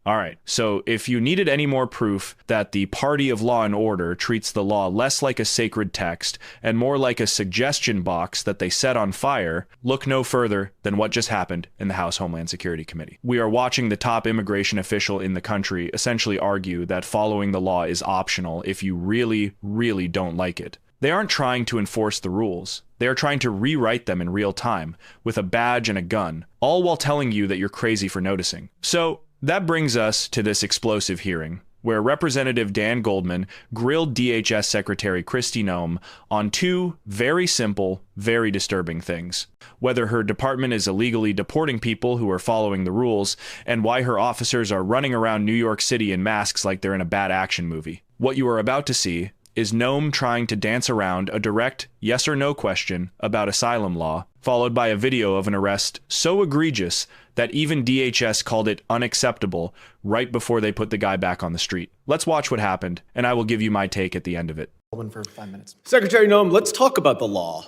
All right, so if you needed any more proof that the party of law and order treats the law less like a sacred text and more like a suggestion box that they set on fire, look no further than what just happened in the House Homeland Security Committee. We are watching the top immigration official in the country essentially argue that following the law is optional if you really, really don't like it. They aren't trying to enforce the rules. They are trying to rewrite them in real time with a badge and a gun, all while telling you that you're crazy for noticing. So, that brings us to this explosive hearing, where Representative Dan Goldman grilled DHS Secretary Kristi Noem on two very simple, very disturbing things: whether her department is illegally deporting people who are following the rules, and why her officers are running around New York City in masks like they're in a bad action movie. What you are about to see is Noem trying to dance around a direct yes or no question about asylum law, followed by a video of an arrest so egregious that even DHS called it unacceptable right before they put the guy back on the street. Let's watch what happened, and I will give you my take at the end of it. For 5 minutes. Secretary Noem, let's talk about the law.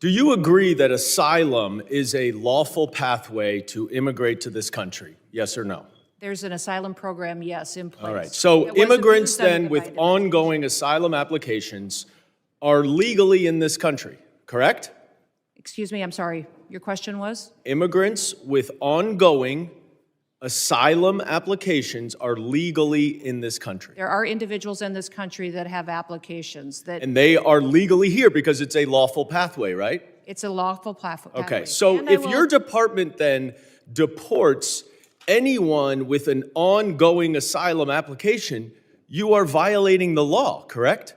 Do you agree that asylum is a lawful pathway to immigrate to this country? Yes or no? There's an asylum program, yes, in place. All right. So immigrants then with ongoing asylum applications are legally in this country, correct? Excuse me, I'm sorry. Your question was? Immigrants with ongoing asylum applications are legally in this country. There are individuals in this country that have applications that... And they are legally here because it's a lawful pathway, right? It's a lawful pathway. Okay, so if your department then deports anyone with an ongoing asylum application, you are violating the law, correct?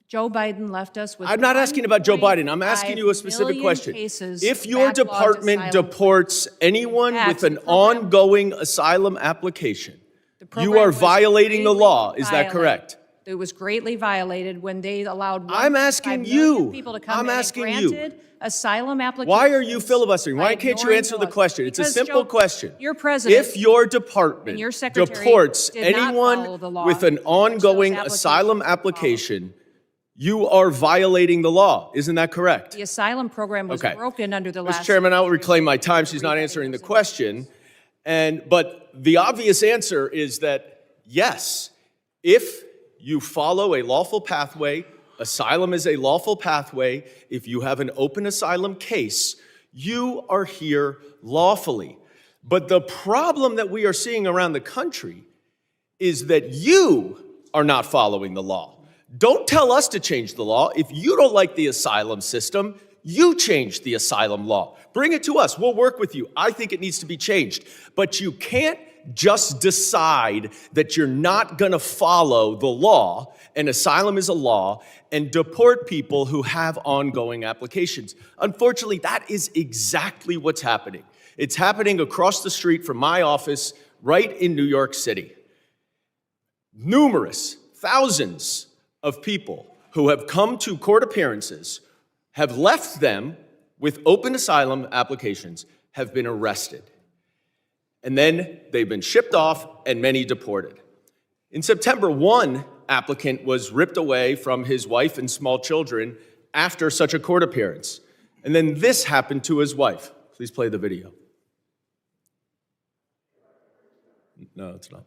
Joe Biden left us with... I'm not asking about Joe Biden. I'm asking you a specific question. If your department deports anyone with an ongoing asylum application, you are violating the law. Is that correct? It was greatly violated when they allowed I'm asking you. people to come I'm in asking and granted asylum applications. Why are you filibustering? Why can't you answer the question? It's a simple question. Your president, if your department your secretary deports did not follow anyone the law, with an ongoing asylum application, you are violating the law. Isn't that correct? the asylum program was broken under the last... Mr. Chairman, I will reclaim my time. She's not answering the question. But the obvious answer is that, yes, if you follow a lawful pathway, asylum is a lawful pathway. If you have an open asylum case, you are here lawfully. But the problem that we are seeing around the country is that you are not following the law. Don't tell us to change the law. If you don't like the asylum system, you change the asylum law. Bring it to us. We'll work with you. I think it needs to be changed. But you can't just decide that you're not going to follow the law, and asylum is a law, and deport people who have ongoing applications. Unfortunately, that is exactly what's happening. It's happening across the street from my office right in New York City. Numerous, thousands of people who have come to court appearances, have left them with open asylum applications, have been arrested. And then they've been shipped off and many deported. In September, one applicant was ripped away from his wife and small children after such a court appearance. And then this happened to his wife. Please play the video. No, it's not.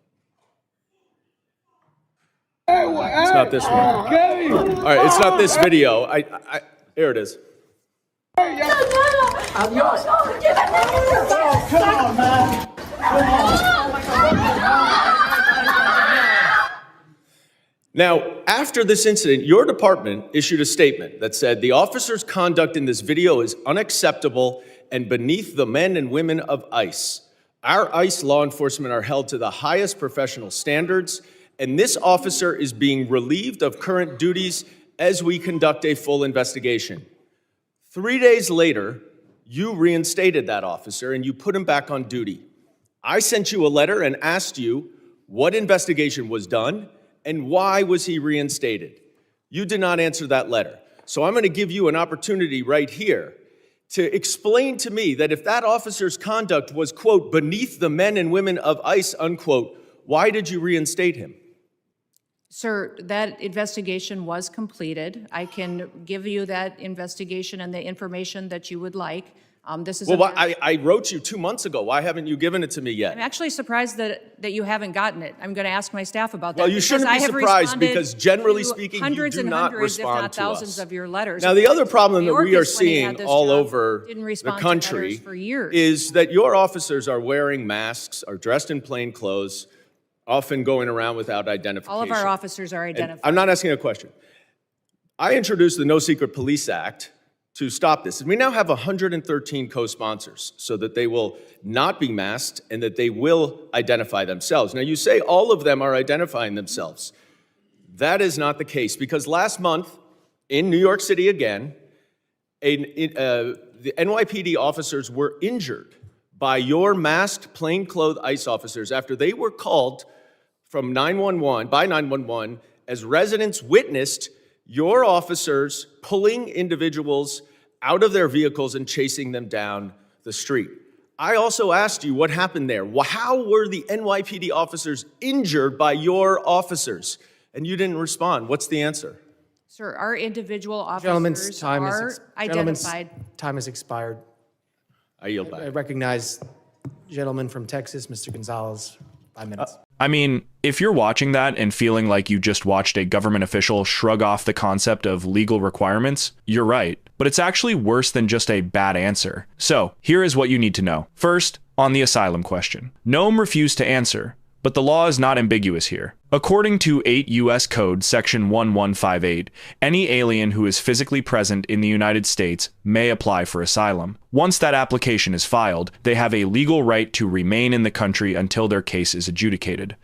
It's not this one. All right, it's not this video. Here it is. I'm yours. Oh, come on, man. Now, after this incident, your department issued a statement that said the officer's conduct in this video is unacceptable and beneath the men and women of ICE. Our ICE law enforcement are held to the highest professional standards, and this officer is being relieved of current duties as we conduct a full investigation. 3 days later, you reinstated that officer and you put him back on duty. I sent you a letter and asked you what investigation was done and why was he reinstated. You did not answer that letter. So I'm going to give you an opportunity right here to explain to me that if that officer's conduct was, quote, beneath the men and women of ICE, unquote, why did you reinstate him? Sir, that investigation was completed. I can give you that investigation and the information that you would like. This is Well, I wrote you 2 months ago. Why haven't you given it to me yet? I'm actually surprised that you haven't gotten it. I'm going to ask my staff about that. Well, you shouldn't be surprised because generally speaking, you hundreds do and not hundreds, if respond not to thousands, us. of your letters. Now, the other problem that we are Mayorkas, when he had seeing this all job, over didn't the respond to country letters for years. is that your officers are wearing masks, are dressed in plain clothes, often going around without identification. All of our officers are And identified. I'm not asking a question. I introduced the No Secret Police Act to stop this. And we now have 113 co-sponsors so that they will not be masked and that they will identify themselves. Now, you say all of them are identifying themselves. That is not the case because last month in New York City again, the NYPD officers were injured by your masked, plainclothes ICE officers after they were called from 911 as residents witnessed your officers pulling individuals out of their vehicles and chasing them down the street. I also asked you what happened there. How were the NYPD officers injured by your officers? And you didn't respond. What's the answer? Sir, our individual Gentlemen's officers time are is identified. time has expired. I yield I back. recognize gentleman from Texas, Mr. Gonzalez, 5 minutes. I mean, if you're watching that and feeling like you just watched a government official shrug off the concept of legal requirements, you're right. But it's actually worse than just a bad answer. So, here is what you need to know. First, on the asylum question. Noem refused to answer, but the law is not ambiguous here. According to 8 U.S. Code Section 1158, any alien who is physically present in the United States may apply for asylum. Once that application is filed, they have a legal right to remain in the country until their case is adjudicated.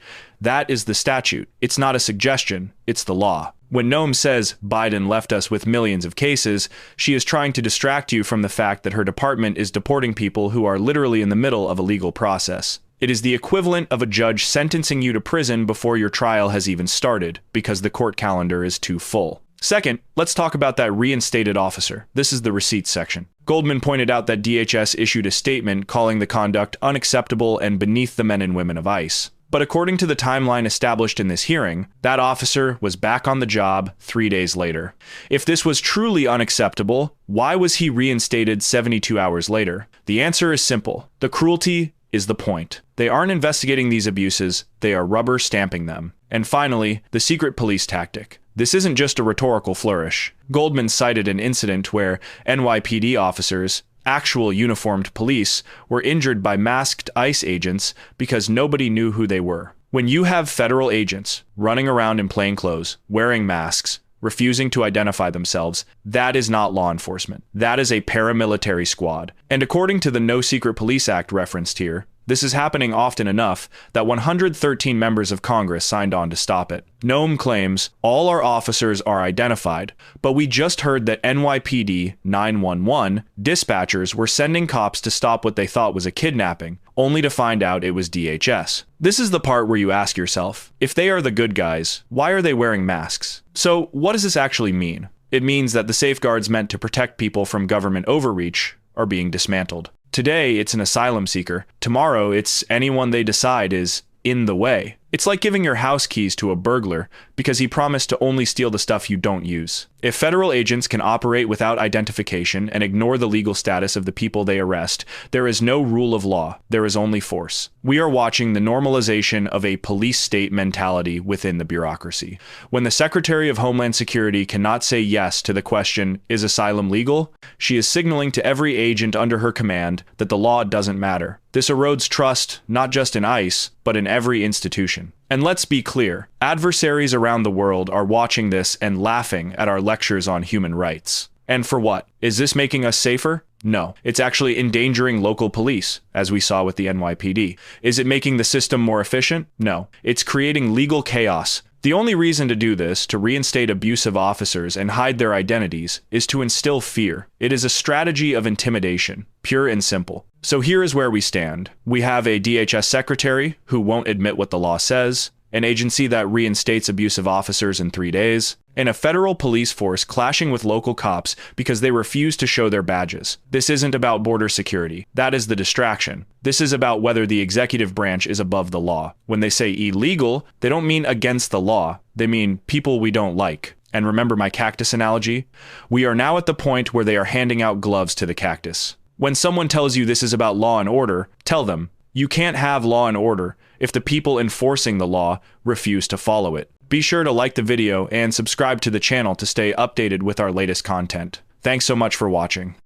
That is the statute. It's not a suggestion, it's the law. When Noem says Biden left us with millions of cases, she is trying to distract you from the fact that her department is deporting people who are literally in the middle of a legal process. It is the equivalent of a judge sentencing you to prison before your trial has even started, because the court calendar is too full. Second, let's talk about that reinstated officer. This is the receipts section. Goldman pointed out that DHS issued a statement calling the conduct unacceptable and beneath the men and women of ICE. But according to the timeline established in this hearing, that officer was back on the job 3 days later. If this was truly unacceptable, why was he reinstated 72 hours later? The answer is simple. The cruelty is the point. They aren't investigating these abuses, they are rubber stamping them. And finally, the secret police tactic. This isn't just a rhetorical flourish. Goldman cited an incident where NYPD officers, actual uniformed police, were injured by masked ICE agents because nobody knew who they were. When you have federal agents running around in plain clothes, wearing masks, refusing to identify themselves, that is not law enforcement. That is a paramilitary squad. And according to the No Secret Police Act referenced here, this is happening often enough that 113 members of Congress signed on to stop it. Noem claims all our officers are identified, but we just heard that NYPD 911 dispatchers were sending cops to stop what they thought was a kidnapping, only to find out it was DHS. This is the part where you ask yourself, if they are the good guys, why are they wearing masks? So what does this actually mean? It means that the safeguards meant to protect people from government overreach are being dismantled. Today, it's an asylum seeker. Tomorrow, it's anyone they decide is in the way. It's like giving your house keys to a burglar because he promised to only steal the stuff you don't use. If federal agents can operate without identification and ignore the legal status of the people they arrest, there is no rule of law. There is only force. We are watching the normalization of a police state mentality within the bureaucracy. When the Secretary of Homeland Security cannot say yes to the question, is asylum legal? She is signaling to every agent under her command that the law doesn't matter. This erodes trust, not just in ICE, but in every institution. And let's be clear, adversaries around the world are watching this and laughing at our lectures on human rights. And for what? Is this making us safer? No. It's actually endangering local police, as we saw with the NYPD. Is it making the system more efficient? No. It's creating legal chaos. The only reason to do this, to reinstate abusive officers and hide their identities, is to instill fear. It is a strategy of intimidation, pure and simple. So here is where we stand. We have a DHS secretary who won't admit what the law says, an agency that reinstates abusive officers in 3 days, and a federal police force clashing with local cops because they refuse to show their badges. This isn't about border security. That is the distraction. This is about whether the executive branch is above the law. When they say illegal, they don't mean against the law. They mean people we don't like. And remember my cactus analogy? We are now at the point where they are handing out gloves to the cactus. When someone tells you this is about law and order, tell them, you can't have law and order if the people enforcing the law refuse to follow it. Be sure to like the video and subscribe to the channel to stay updated with our latest content. Thanks so much for watching.